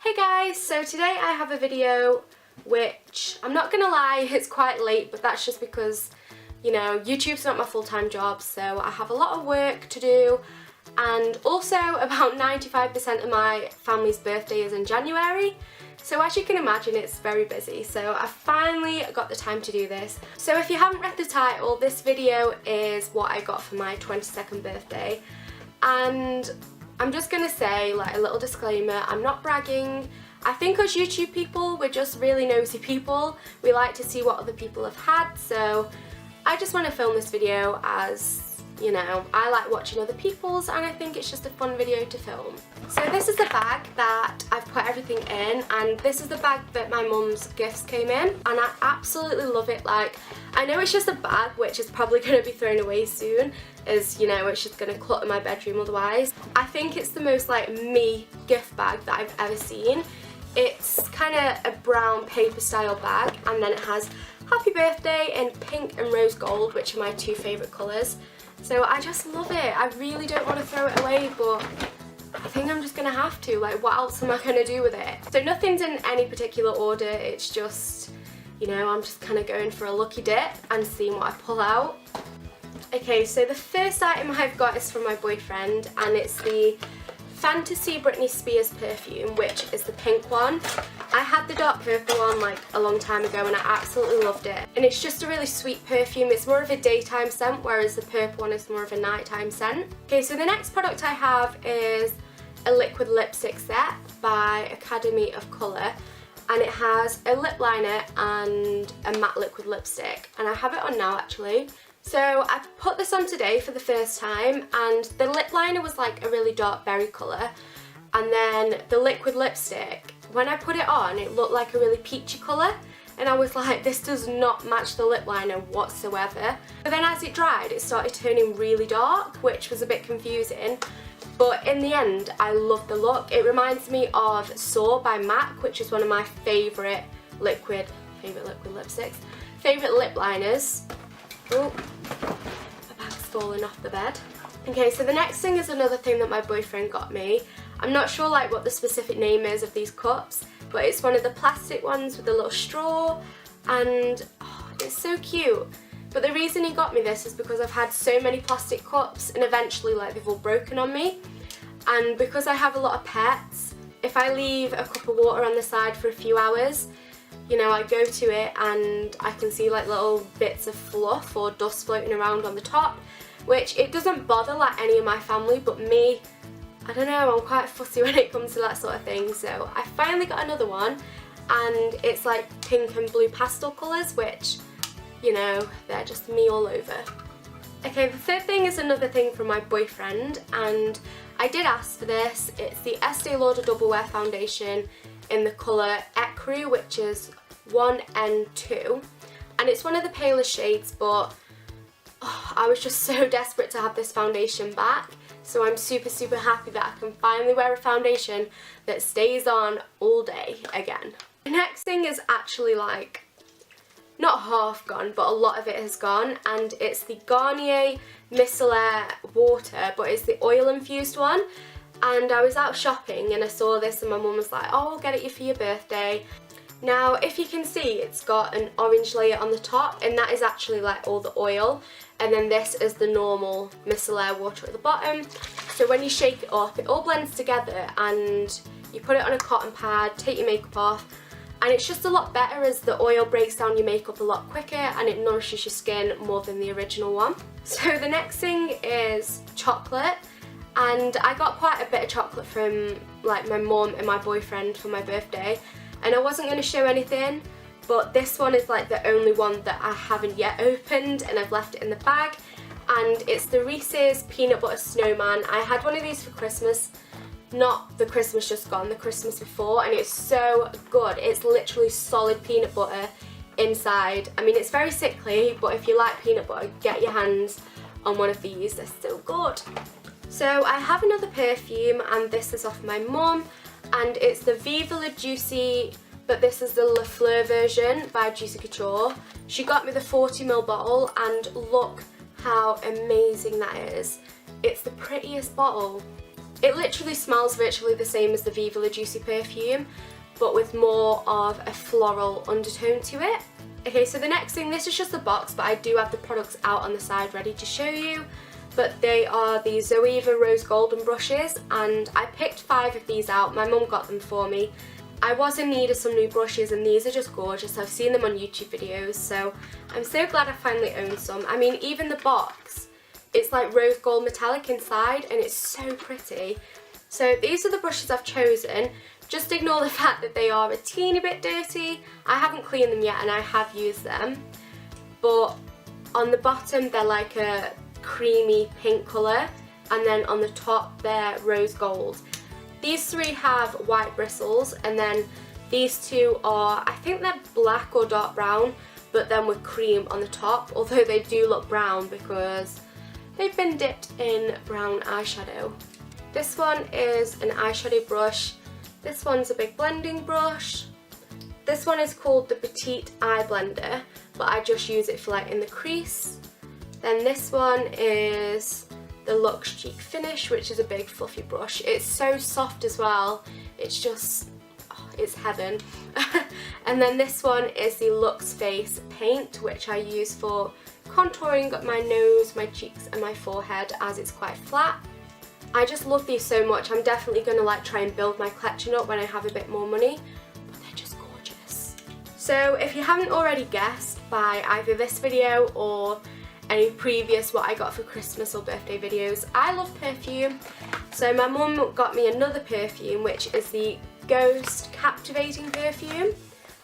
Hey guys, so today I have a video which, I'm not gonna lie, it's quite late, but that's just because, you know, YouTube's not my full-time job, so I have a lot of work to do, and also about 95% of my family's birthday is in January, so as you can imagine it's very busy, so I finally got the time to do this. So if you haven't read the title, this video is what I got for my 22nd birthday, and I'm just gonna say, like, a little disclaimer, I'm not bragging. I think us YouTube people, we're just really nosy people. We like to see what other people have had, so I just want to film this video as, you know, I like watching other people's and I think it's just a fun video to film. So this is the bag that I've put everything in, and this is the bag that my mum's gifts came in, and I absolutely love it. Like, I know it's just a bag which is probably going to be thrown away soon, as, you know, it's just going to clutter my bedroom otherwise. I think it's the most like me gift bag that I've ever seen. It's kind of a brown paper style bag, and then it has happy birthday in pink and rose gold, which are my two favourite colours. So I just love it. I really don't want to throw it away, but I think I'm just going to have to. Like, what else am I going to do with it? So nothing's in any particular order, it's just, you know, I'm just kind of going for a lucky dip and seeing what I pull out. Okay, so the first item I've got is from my boyfriend, and it's the Fantasy Britney Spears perfume, which is the pink one. I had the dark purple one like a long time ago and I absolutely loved it. And it's just a really sweet perfume. It's more of a daytime scent, whereas the purple one is more of a nighttime scent. Okay, so the next product I have is a liquid lipstick set by Academy of Colour. And it has a lip liner and a matte liquid lipstick. And I have it on now actually. So I put this on today for the first time, and the lip liner was like a really dark berry colour, and then the liquid lipstick, when I put it on, it looked like a really peachy colour, and I was like, this does not match the lip liner whatsoever. But then as it dried, it started turning really dark, which was a bit confusing, but in the end I love the look. It reminds me of Soar by MAC, which is one of my favourite liquid lipsticks, favourite lip liners. Oh, my bag's falling off the bed. Okay, so the next thing is another thing that my boyfriend got me. I'm not sure like what the specific name is of these cups, but it's one of the plastic ones with a little straw, and oh, it's so cute. But the reason he got me this is because I've had so many plastic cups and eventually like they've all broken on me. And because I have a lot of pets, if I leave a cup of water on the side for a few hours, you know, I go to it and I can see like little bits of fluff or dust floating around on the top, which it doesn't bother like any of my family, but me, I don't know, I'm quite fussy when it comes to that sort of thing. So I finally got another one, and it's like pink and blue pastel colours, which, you know, they're just me all over. Okay, the third thing is another thing from my boyfriend, and I did ask for this. It's the Estee Lauder Double Wear Foundation in the colour Ecru, which is 1N2, and it's one of the paler shades, but oh, I was just so desperate to have this foundation back, so I'm super happy that I can finally wear a foundation that stays on all day again. The next thing is actually like not half gone, but a lot of it has gone, and it's the Garnier Micellar Water, but it's the oil infused one. And I was out shopping and I saw this and my mum was like, oh, I'll get it you for your birthday. Now, if you can see, it's got an orange layer on the top, and that is actually like all the oil, and then this is the normal micellar water at the bottom. So when you shake it up, it all blends together, and you put it on a cotton pad, take your makeup off, and it's just a lot better as the oil breaks down your makeup a lot quicker and it nourishes your skin more than the original one. So the next thing is chocolate. And I got quite a bit of chocolate from like my mum and my boyfriend for my birthday, and I wasn't going to show anything, but this one is like the only one that I haven't yet opened, and I've left it in the bag, and it's the Reese's Peanut Butter Snowman. I had one of these for Christmas, not the Christmas just gone, the Christmas before, and it's so good. It's literally solid peanut butter inside. I mean, it's very sickly, but if you like peanut butter, get your hands on one of these, they're so good. So I have another perfume, and this is off my mum, and it's the Viva La Juicy, but this is the La Fleur version by Juicy Couture. She got me the 40ml bottle, and look how amazing that is. It's the prettiest bottle. It literally smells virtually the same as the Viva La Juicy perfume, but with more of a floral undertone to it. Okay, so the next thing, this is just the box, but I do have the products out on the side ready to show you. But they are the Zoeva Rose Golden brushes, and I picked 5 of these out. My mum got them for me. I was in need of some new brushes, and these are just gorgeous. I've seen them on YouTube videos, so I'm so glad I finally own some. I mean, even the box, it's like rose gold metallic inside, and it's so pretty. So these are the brushes I've chosen. Just ignore the fact that they are a teeny bit dirty. I haven't cleaned them yet, and I have used them. But on the bottom, they're like a creamy pink colour, and then on the top, they're rose gold. These 3 have white bristles, and then these 2 are, I think they're black or dark brown, but then with cream on the top, although they do look brown because they've been dipped in brown eyeshadow. This one is an eyeshadow brush. This one's a big blending brush. This one is called the Petite Eye Blender, but I just use it for like in the crease. Then this one is the Luxe Cheek Finish, which is a big fluffy brush. It's so soft as well. It's just, oh, it's heaven. And then this one is the Luxe Face Paint, which I use for contouring my nose, my cheeks and my forehead, as it's quite flat. I just love these so much. I'm definitely going to like try and build my collection up when I have a bit more money, but they're just gorgeous. So if you haven't already guessed by either this video or any previous what I got for Christmas or birthday videos, I love perfume. So my mum got me another perfume, which is the Ghost Captivating perfume.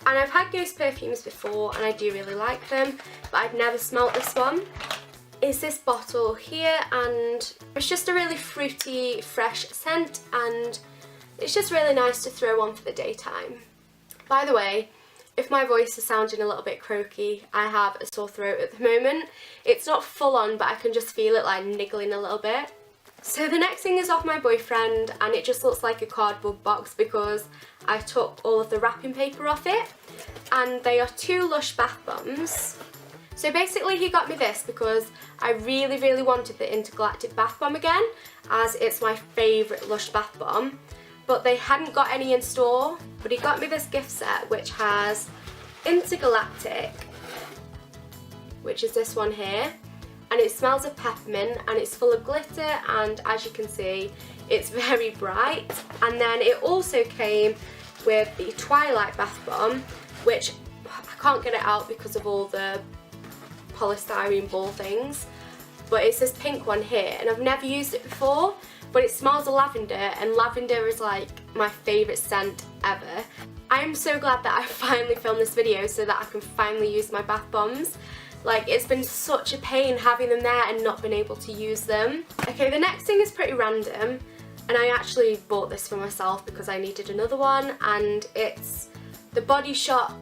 And I've had Ghost perfumes before and I do really like them, but I've never smelt this one. It's this bottle here, and it's just a really fruity, fresh scent, and it's just really nice to throw on for the daytime. By the way, if my voice is sounding a little bit croaky, I have a sore throat at the moment. It's not full on, but I can just feel it like niggling a little bit. So the next thing is off my boyfriend, and it just looks like a cardboard box because I took all of the wrapping paper off it, and they are 2 Lush bath bombs. So basically he got me this because I really wanted the Intergalactic bath bomb again, as it's my favourite Lush bath bomb, but they hadn't got any in store. But he got me this gift set which has Intergalactic, which is this one here, and it smells of peppermint and it's full of glitter, and as you can see it's very bright. And then it also came with the Twilight bath bomb, which I can't get it out because of all the polystyrene ball things, but it's this pink one here, and I've never used it before, but it smells of lavender, and lavender is like my favourite scent ever. I am so glad that I finally filmed this video so that I can finally use my bath bombs. Like, it's been such a pain having them there and not being able to use them. Okay, the next thing is pretty random, and I actually bought this for myself because I needed another one, and it's the Body Shop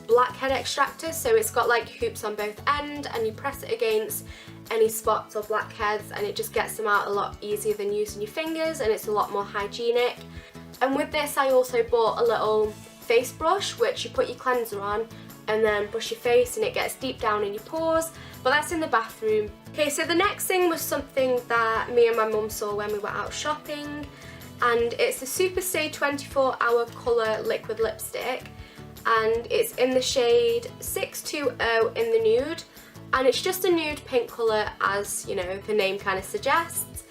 blackhead extractor. So it's got like hoops on both ends, and you press it against any spots or blackheads and it just gets them out a lot easier than using your fingers, and it's a lot more hygienic. And with this I also bought a little face brush which you put your cleanser on and then brush your face, and it gets deep down in your pores, but that's in the bathroom. Okay, so the next thing was something that me and my mum saw when we were out shopping, and it's the Super Stay 24 Hour Colour Liquid Lipstick, and it's in the shade 620 in the nude, and it's just a nude pink colour, as you know the name kind of suggests,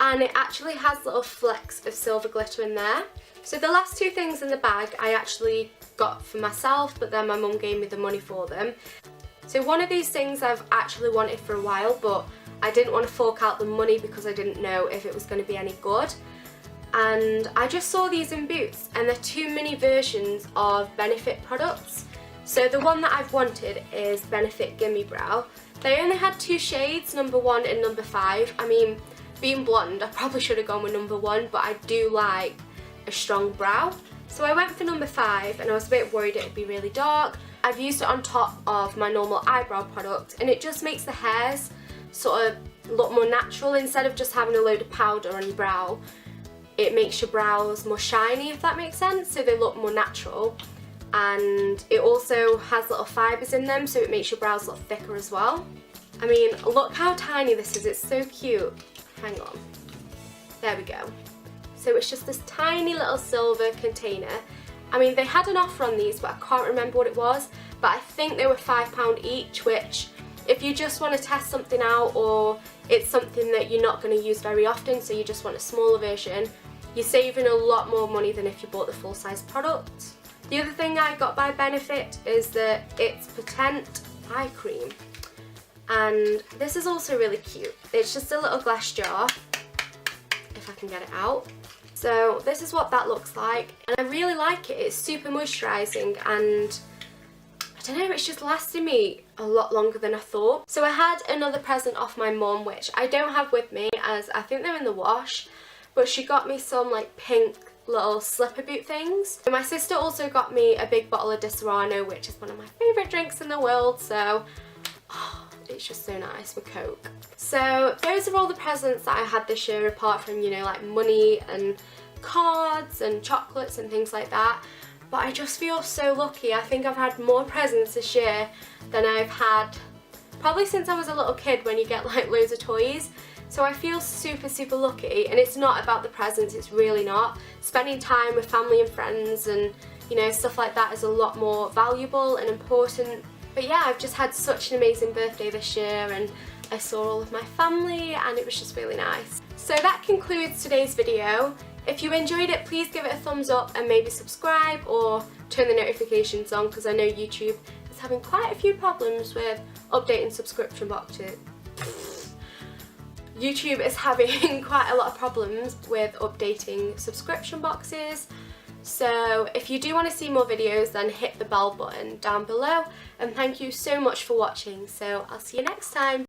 and it actually has little flecks of silver glitter in there. So the last 2 things in the bag I actually got for myself, but then my mum gave me the money for them. So one of these things I've actually wanted for a while, but I didn't want to fork out the money because I didn't know if it was going to be any good. And I just saw these in Boots, and they're 2 mini versions of Benefit products. So the one that I've wanted is Benefit Gimme Brow. They only had 2 shades, number 1 and number 5. I mean, being blonde, I probably should have gone with number 1, but I do like a strong brow. So I went for number 5, and I was a bit worried it would be really dark. I've used it on top of my normal eyebrow product, and it just makes the hairs sort of look more natural instead of just having a load of powder on your brow. It makes your brows more shiny, if that makes sense, so they look more natural. And it also has little fibres in them, so it makes your brows look thicker as well. I mean, look how tiny this is, it's so cute. Hang on. There we go. So it's just this tiny little silver container. I mean, they had an offer on these, but I can't remember what it was, but I think they were £5 each, which if you just want to test something out, or it's something that you're not going to use very often, so you just want a smaller version, you're saving a lot more money than if you bought the full-size product. The other thing I got by benefit is that it's Potent eye cream, and this is also really cute. It's just a little glass jar, if I can get it out. So this is what that looks like, and I really like it. It's super moisturising, and I don't know, it's just lasted me a lot longer than I thought. So I had another present off my mum, which I don't have with me as I think they're in the wash, but she got me some like pink little slipper boot things. And my sister also got me a big bottle of Disaronno, which is one of my favourite drinks in the world, so it's just so nice with Coke. So those are all the presents that I had this year, apart from, you know, like money and cards and chocolates and things like that. But I just feel so lucky. I think I've had more presents this year than I've had probably since I was a little kid, when you get like loads of toys. So I feel super, super lucky, and it's not about the presents, it's really not. Spending time with family and friends and, you know, stuff like that is a lot more valuable and important. But yeah, I've just had such an amazing birthday this year, and I saw all of my family, and it was just really nice. So that concludes today's video. If you enjoyed it, please give it a thumbs up and maybe subscribe or turn the notifications on, because I know YouTube is having quite a few problems with updating subscription boxes. YouTube is having quite a lot of problems with updating subscription boxes. So if you do want to see more videos, then hit the bell button down below, and thank you so much for watching. So I'll see you next time.